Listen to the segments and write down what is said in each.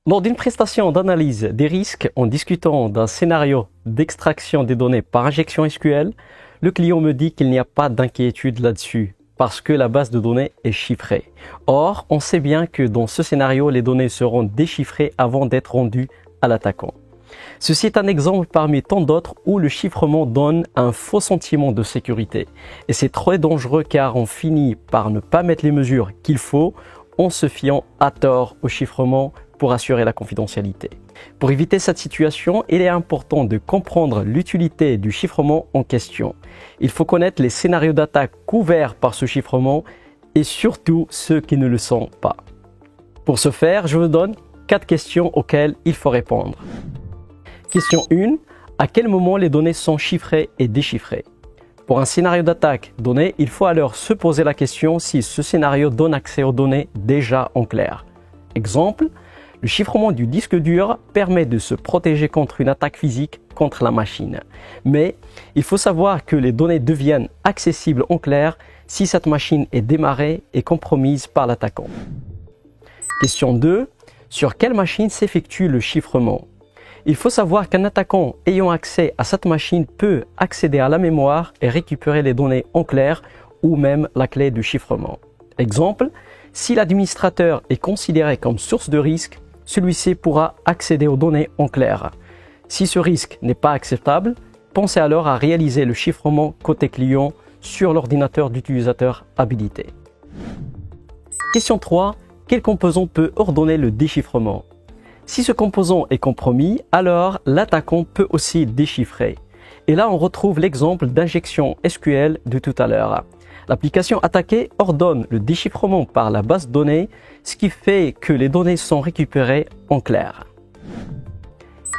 Lors d'une prestation d'analyse des risques en discutant d'un scénario d'extraction des données par injection SQL, le client me dit qu'il n'y a pas d'inquiétude là-dessus parce que la base de données est chiffrée. Or, on sait bien que dans ce scénario, les données seront déchiffrées avant d'être rendues à l'attaquant. Ceci est un exemple parmi tant d'autres où le chiffrement donne un faux sentiment de sécurité. Et c'est très dangereux car on finit par ne pas mettre les mesures qu'il faut en se fiant à tort au chiffrement pour assurer la confidentialité. Pour éviter cette situation, il est important de comprendre l'utilité du chiffrement en question. Il faut connaître les scénarios d'attaque couverts par ce chiffrement et surtout ceux qui ne le sont pas. Pour ce faire, je vous donne 4 questions auxquelles il faut répondre. Question 1. À quel moment les données sont chiffrées et déchiffrées? Pour un scénario d'attaque donné, il faut alors se poser la question si ce scénario donne accès aux données déjà en clair. Exemple, le chiffrement du disque dur permet de se protéger contre une attaque physique contre la machine. Mais il faut savoir que les données deviennent accessibles en clair si cette machine est démarrée et compromise par l'attaquant. Question 2. Sur quelle machine s'effectue le chiffrement? Il faut savoir qu'un attaquant ayant accès à cette machine peut accéder à la mémoire et récupérer les données en clair ou même la clé du chiffrement. Exemple, si l'administrateur est considéré comme source de risque, celui-ci pourra accéder aux données en clair. Si ce risque n'est pas acceptable, pensez alors à réaliser le chiffrement côté client sur l'ordinateur d'utilisateur habilité. Question 3. Quel composant peut ordonner le déchiffrement? Si ce composant est compromis, alors l'attaquant peut aussi déchiffrer. Et là, on retrouve l'exemple d'injection SQL de tout à l'heure. L'application attaquée ordonne le déchiffrement par la base de données, ce qui fait que les données sont récupérées en clair.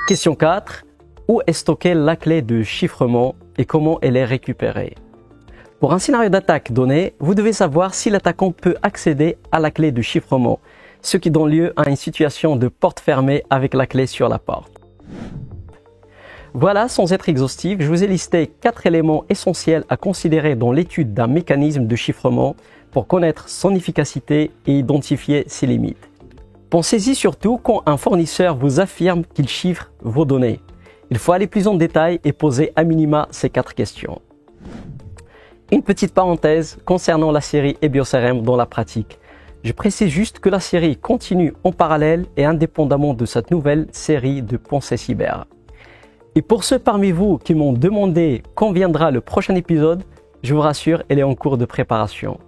Question 4. Où est stockée la clé de chiffrement et comment elle est récupérée? Pour un scénario d'attaque donné, vous devez savoir si l'attaquant peut accéder à la clé de chiffrement, ce qui donne lieu à une situation de porte fermée avec la clé sur la porte. Voilà, sans être exhaustif, je vous ai listé 4 éléments essentiels à considérer dans l'étude d'un mécanisme de chiffrement pour connaître son efficacité et identifier ses limites. Pensez-y surtout quand un fournisseur vous affirme qu'il chiffre vos données. Il faut aller plus en détail et poser à minima ces 4 questions. Une petite parenthèse concernant la série EBIOS-RM dans la pratique. Je précise juste que la série continue en parallèle et indépendamment de cette nouvelle série de Pensée Cyber. Et pour ceux parmi vous qui m'ont demandé quand viendra le prochain épisode, je vous rassure, elle est en cours de préparation.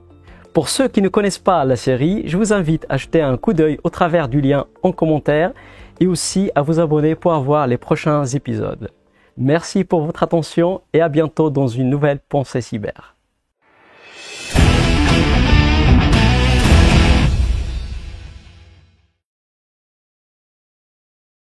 Pour ceux qui ne connaissent pas la série, je vous invite à jeter un coup d'œil au travers du lien en commentaire et aussi à vous abonner pour avoir les prochains épisodes. Merci pour votre attention et à bientôt dans une nouvelle Pensée Cyber.